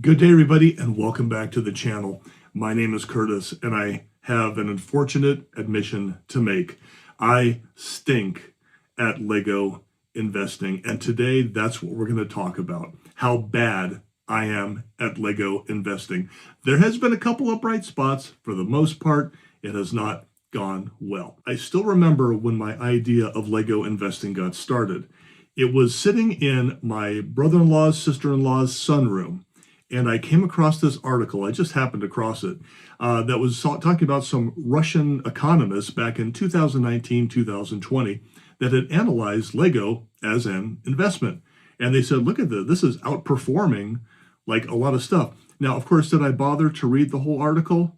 Good day, everybody, and welcome back to the channel. My name is Curtis, and I have an unfortunate admission to make. I stink at Lego investing, and today that's what we're going to talk about, how bad I am at Lego investing. There has been a couple of bright spots. For the most part, it has not gone well. I still remember when my idea of Lego investing got started. It was sitting in my brother-in-law's, sister-in-law's sunroom. And I came across this article, I just happened across it, that was talking about some Russian economists back in 2019, 2020, that had analyzed Lego as an investment. And they said, look at this is outperforming like a lot of stuff. Now, of course, did I bother to read the whole article?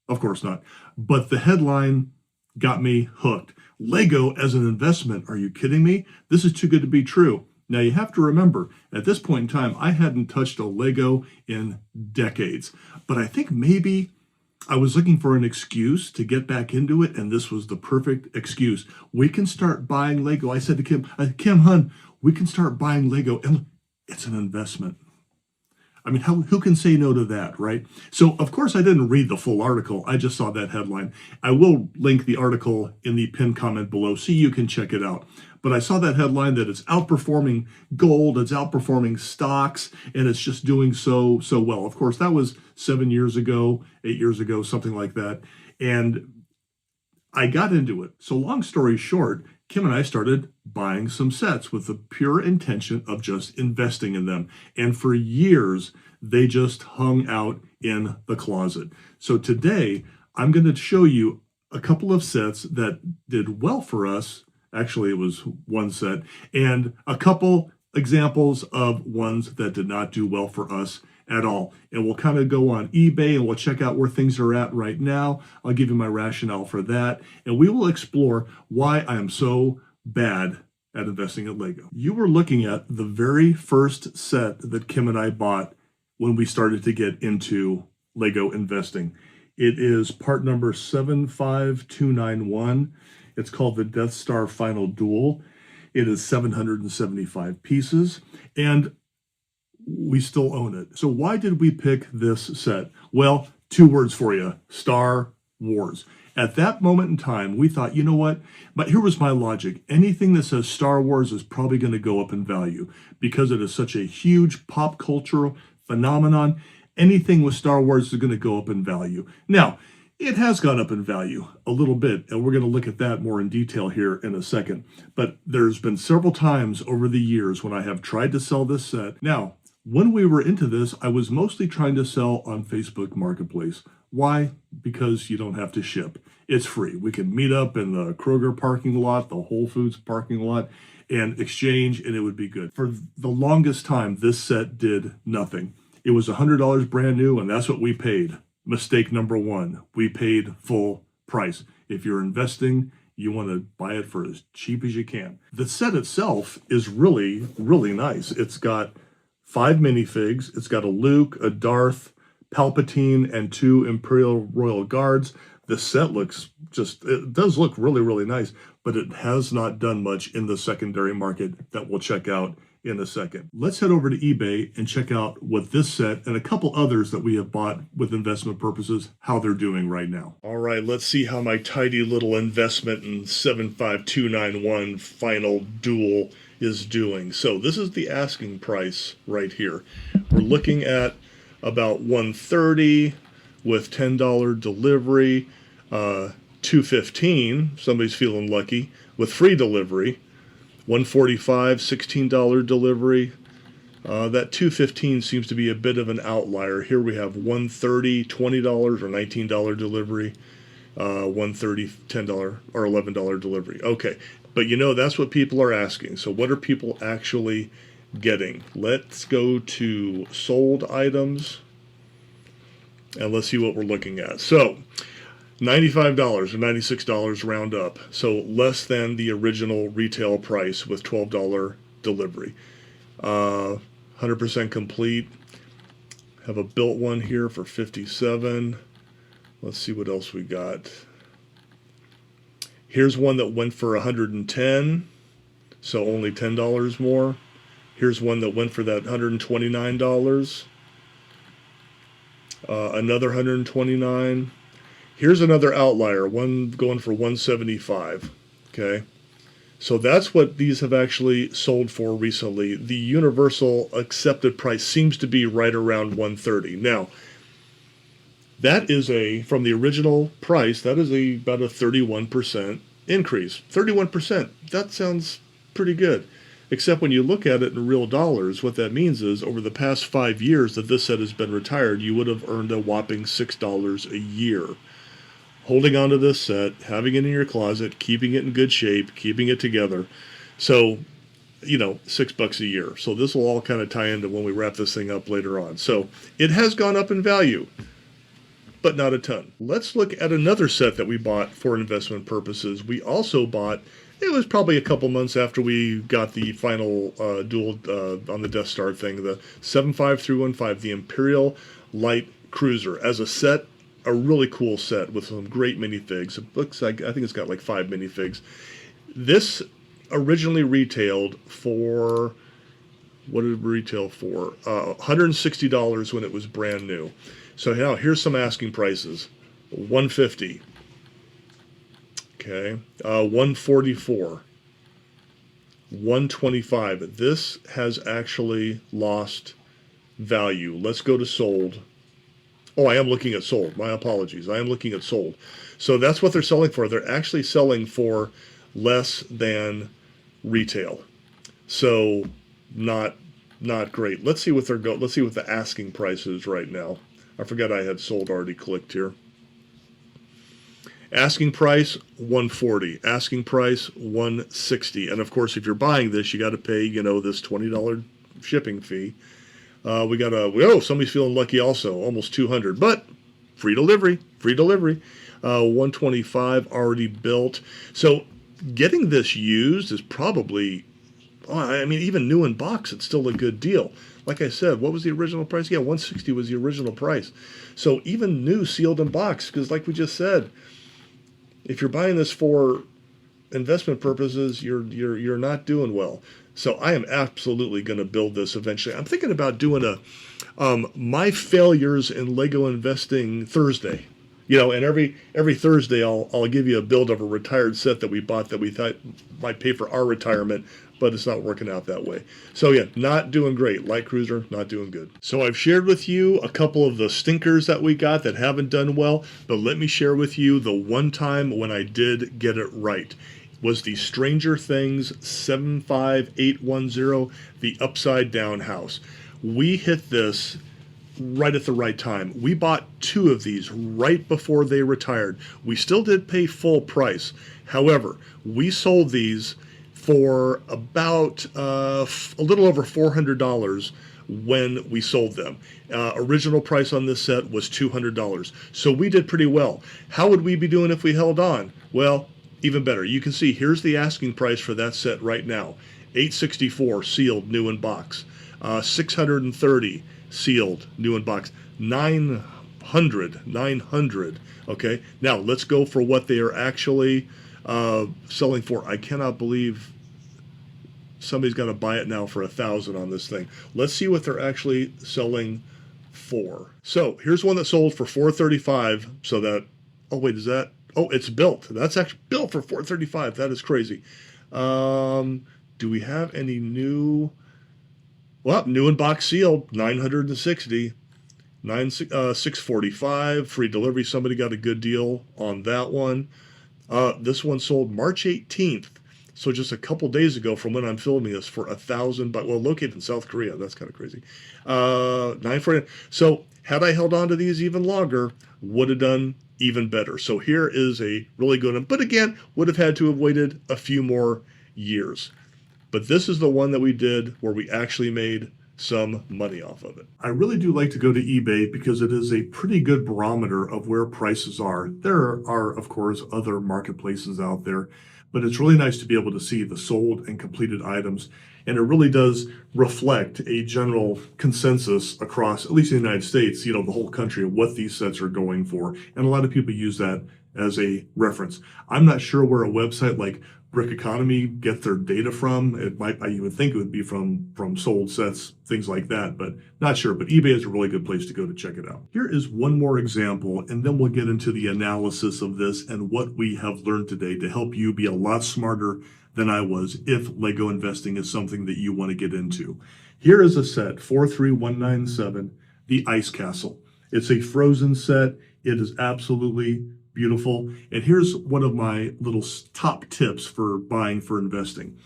Of course not. But the headline got me hooked. Lego as an investment, are you kidding me? This is too good to be true. Now, you have to remember, at this point in time, I hadn't touched a Lego in decades. But I think maybe I was looking for an excuse to get back into it, and this was the perfect excuse. We can start buying Lego. I said to Kim, hun, we can start buying Lego, and it's an investment. I mean, who can say no to that, right? So, of course, I didn't read the full article. I just saw that headline. I will link the article in the pinned comment below so you can check it out. But I saw that headline that it's outperforming gold, it's outperforming stocks, and it's just doing so well. Of course, that was 7 years ago, 8 years ago, something like that. And I got into it. So long story short, Kim and I started buying some sets with the pure intention of just investing in them. And for years, they just hung out in the closet. So today, I'm going to show you a couple of sets that did well for us. Actually, it was one set, and a couple examples of ones that did not do well for us at all. And we'll kind of go on eBay and we'll check out where things are at right now. I'll give you my rationale for that. And we will explore why I am so bad at investing at Lego. You were looking at the very first set that Kim and I bought when we started to get into Lego investing. It is part number 75291. It's called the Death Star Final Duel. It is 775 pieces. And we still own it. So why did we pick this set? Well, two words for you: Star Wars. At that moment in time, we thought, you know what? But here was my logic. Anything that says Star Wars is probably going to go up in value because it is such a huge pop cultural phenomenon. Anything with Star Wars is going to go up in value. Now, it has gone up in value a little bit, and we're going to look at that more in detail here in a second. But there's been several times over the years when I have tried to sell this set. Now, when we were into this, I was mostly trying to sell on Facebook Marketplace. Why? Because you don't have to ship. It's free. We can meet up in the Kroger parking lot, the Whole Foods parking lot, and exchange, and it would be good. For the longest time, this set did nothing. It was $100 brand new, and that's what we paid. Mistake number one, we paid full price. If you're investing, you want to buy it for as cheap as you can. The set itself is really, really nice. It's got 5 minifigs. It's got a Luke, a Darth, Palpatine, and 2 Imperial Royal Guards. The set looks it does look really, really nice, but it has not done much in the secondary market that we'll check out in a second. Let's head over to eBay and check out what this set and a couple others that we have bought with investment purposes, how they're doing right now. All right, let's see how my tidy little investment in 75291 Final Duel is doing. So this is the asking price right here. We're looking at about $130 with $10 delivery, $215, somebody's feeling lucky, with free delivery, $145, $16 delivery. That $215 seems to be a bit of an outlier. Here we have $130, $20 or $19 delivery, $130, $10 or $11 delivery. Okay, but you know, that's what people are asking. So what are people actually getting? Let's go to sold items and let's see what we're looking at. So $95 or $96 round up. So less than the original retail price with $12 delivery. 100% complete. Have a built one here for $57. Let's see what else we got. Here's one that went for $110, so only $10 more. Here's one that went for that $129. Another 129. Here's another outlier, one going for 175. Okay. So that's what these have actually sold for recently. The universal accepted price seems to be right around 130. Now, that is from the original price, that is about a 31% increase. 31%, that sounds pretty good. Except when you look at it in real dollars, what that means is over the past 5 years that this set has been retired, you would have earned a whopping $6 a year. Holding on to this set, having it in your closet, keeping it in good shape, keeping it together. So, $6 a year. So this will all kind of tie into when we wrap this thing up later on. So it has gone up in value, but not a ton. Let's look at another set that we bought for investment purposes. We also bought, it was probably a couple months after we got the final dual on the Death Star thing, the 75315, the Imperial Light Cruiser. As a set, a really cool set with some great minifigs. It looks like, I think it's got like 5 minifigs. This originally retailed for, what did it retail for? $160 when it was brand new. So now here's some asking prices. $150. Okay. $144. $125. This has actually lost value. Let's go to sold. Oh, I am looking at sold. My apologies. I am looking at sold. So that's what they're selling for. They're actually selling for less than retail. So not great. Let's see what let's see what the asking price is right now. I forgot I had sold already clicked here. Asking price $140. Asking price $160. And of course, if you're buying this, you got to pay, this $20 shipping fee. We got somebody's feeling lucky also, almost $200, but free delivery. 125 already built. So getting this used is probably, even new in box, it's still a good deal. Like I said, what was the original price? Yeah, 160 was the original price. So even new sealed in box, because like we just said, if you're buying this for investment purposes, you're not doing well. So I am absolutely going to build this eventually. I'm thinking about doing a my failures in Lego investing Thursday. And every Thursday I'll give you a build of a retired set that we bought that we thought might pay for our retirement, but it's not working out that way. So yeah, not doing great. Light Cruiser, not doing good. So I've shared with you a couple of the stinkers that we got that haven't done well, but let me share with you the one time when I did get it right. Was the Stranger Things 75810, the upside down house. We hit this right at the right time. We bought 2 of these right before they retired. We still did pay full price. However, we sold these for about a little over $400 when we sold them. Original price on this set was $200. So we did pretty well. How would we be doing if we held on? Well, even better. You can see here's the asking price for that set right now. $864 sealed, new in box. $630 sealed, new in box. $900. Okay, now let's go for what they are actually selling for. I cannot believe somebody's got to buy it now for $1,000 on this thing. Let's see what they're actually selling for. So here's one that sold for $435. So that, oh wait, is that? Oh, it's built. That's actually built for $435. That is crazy. Do we have any new? Well, new in box sealed, $960. $645 free delivery. Somebody got a good deal on that one. This one sold March 18th, so just a couple days ago from when I'm filming this, for $1,000. But located in South Korea. That's kind of crazy. $940. So had I held on to these even longer, would have done even better. So here is a really good one. But again, would have had to have waited a few more years. But this is the one that we did where we actually made some money off of it. I really do like to go to eBay because it is a pretty good barometer of where prices are. There are, of course, other marketplaces out there, but it's really nice to be able to see the sold and completed items. And it really does reflect a general consensus across, at least in the United States, the whole country, of what these sets are going for. And a lot of people use that as a reference. I'm not sure where a website like Brick Economy gets their data from. It might, you would think it would be from sold sets, things like that, but not sure. But eBay is a really good place to go to check it out. Here is one more example, and then we'll get into the analysis of this and what we have learned today to help you be a lot smarter than I was if Lego investing is something that you want to get into. Here is a set, 43197, the Ice Castle. It's a frozen set. It is absolutely beautiful. And here's one of my little top tips for buying for investing.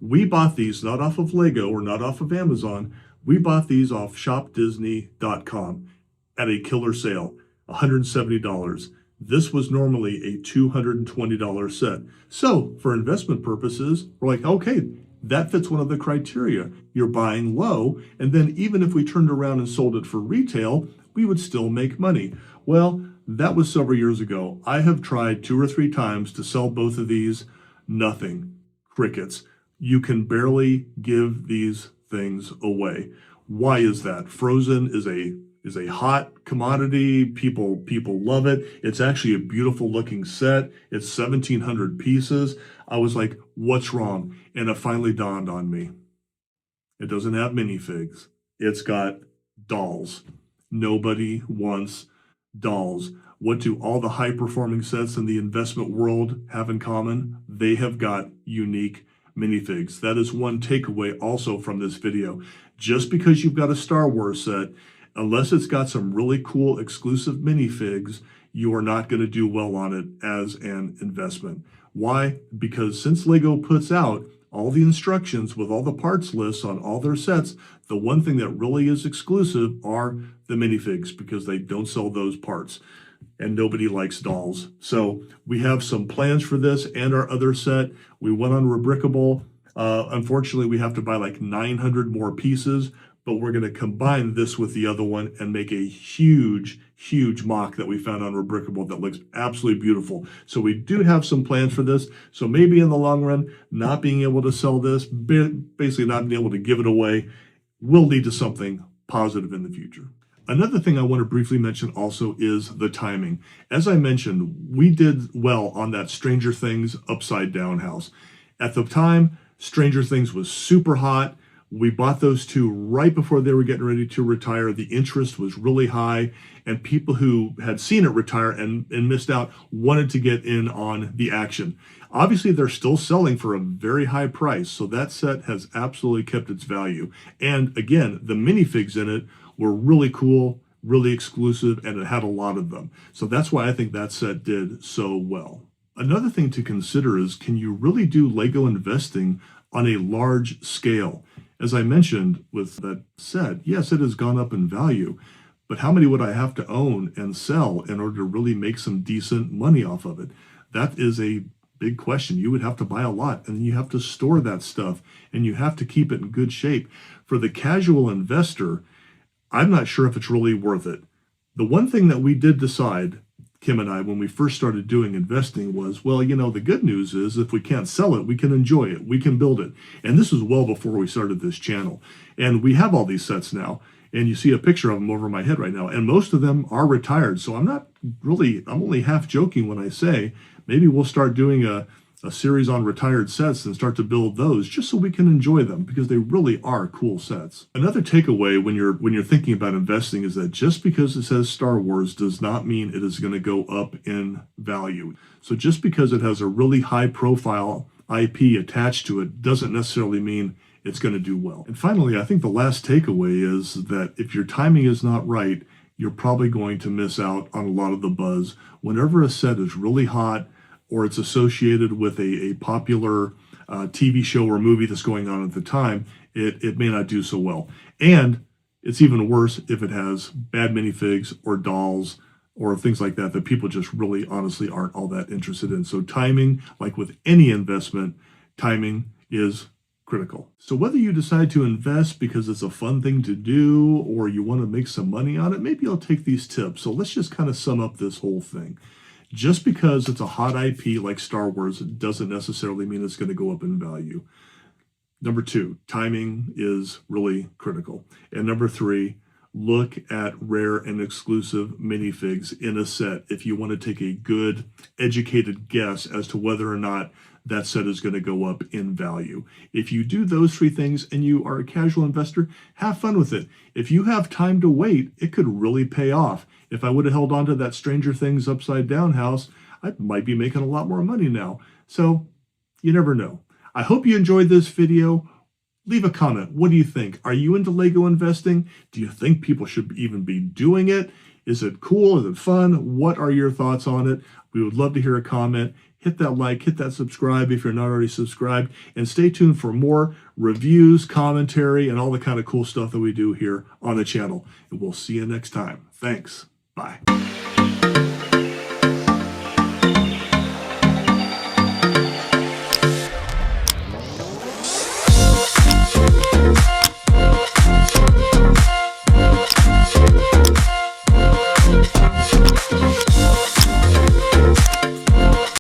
We bought these not off of Lego or not off of Amazon. We bought these off shopdisney.com at a killer sale, $170. This was normally a $220 set. So for investment purposes, we're like, okay, that fits one of the criteria. You're buying low, and then even if we turned around and sold it for retail, we would still make money. Well, that was several years ago. I have tried 2 or 3 times to sell both of these. Nothing. Crickets. You can barely give these things away. Why is that? Frozen is a hot commodity. People love it. It's actually a beautiful looking set. It's 1,700 pieces. I was like, what's wrong? And it finally dawned on me. It doesn't have minifigs. It's got dolls. Nobody wants dolls. What do all the high-performing sets in the investment world have in common? They have got unique minifigs. That is one takeaway also from this video. Just because you've got a Star Wars set, unless it's got some really cool exclusive minifigs, you are not going to do well on it as an investment. Why? Because since Lego puts out all the instructions with all the parts lists on all their sets, the one thing that really is exclusive are the minifigs, because they don't sell those parts and nobody likes dolls. So we have some plans for this and our other set. We went on Rebrickable. Unfortunately, we have to buy like 900 more pieces, but we're going to combine this with the other one and make a huge mock that we found on Rebrickable that looks absolutely beautiful. So we do have some plans for this. So maybe in the long run, not being able to sell this, basically not being able to give it away, will lead to something positive in the future. Another thing I want to briefly mention also is the timing. As I mentioned, we did well on that Stranger Things Upside Down house. At the time, Stranger Things was super hot. We bought those 2 right before they were getting ready to retire. The interest was really high, and people who had seen it retire and missed out wanted to get in on the action. Obviously, they're still selling for a very high price, so that set has absolutely kept its value. And again, the minifigs in it were really cool, really exclusive, and it had a lot of them. So that's why I think that set did so well. Another thing to consider is, can you really do Lego investing on a large scale? As I mentioned with that set, yes, it has gone up in value, but how many would I have to own and sell in order to really make some decent money off of it? That is a big question. You would have to buy a lot, and you have to store that stuff, and you have to keep it in good shape. For the casual investor, I'm not sure if it's really worth it. The one thing that we did decide, Kim and I, when we first started doing investing was, well, you know, the good news is if we can't sell it, we can enjoy it, we can build it. And this was well before we started this channel. And we have all these sets now, and you see a picture of them over my head right now, and most of them are retired. So I'm only half joking when I say maybe we'll start doing a series on retired sets and start to build those just so we can enjoy them, because they really are cool sets. Another takeaway when you're thinking about investing is that just because it says Star Wars does not mean it is going to go up in value. So just because it has a really high profile IP attached to it doesn't necessarily mean it's going to do well. And finally, I think the last takeaway is that if your timing is not right, you're probably going to miss out on a lot of the buzz. Whenever a set is really hot, or it's associated with a popular TV show or movie that's going on at the time, it may not do so well. And it's even worse if it has bad minifigs or dolls or things like that people just really honestly aren't all that interested in. So timing, like with any investment, timing is critical. So whether you decide to invest because it's a fun thing to do or you want to make some money on it, maybe I'll take these tips. So let's just kind of sum up this whole thing. Just because it's a hot IP like Star Wars doesn't necessarily mean it's going to go up in value. Number 2, timing is really critical. And number 3, look at rare and exclusive minifigs in a set if you want to take a good, educated guess as to whether or not that set is going to go up in value. If you do those three things and you are a casual investor, have fun with it. If you have time to wait, it could really pay off. If I would have held on to that Stranger Things upside down house, I might be making a lot more money now. So you never know. I hope you enjoyed this video. Leave a comment. What do you think? Are you into Lego investing? Do you think people should even be doing it? Is it cool? Is it fun? What are your thoughts on it? We would love to hear a comment. Hit that like, hit that subscribe if you're not already subscribed, and stay tuned for more reviews, commentary, and all the kind of cool stuff that we do here on the channel. And we'll see you next time. Thanks. Bye.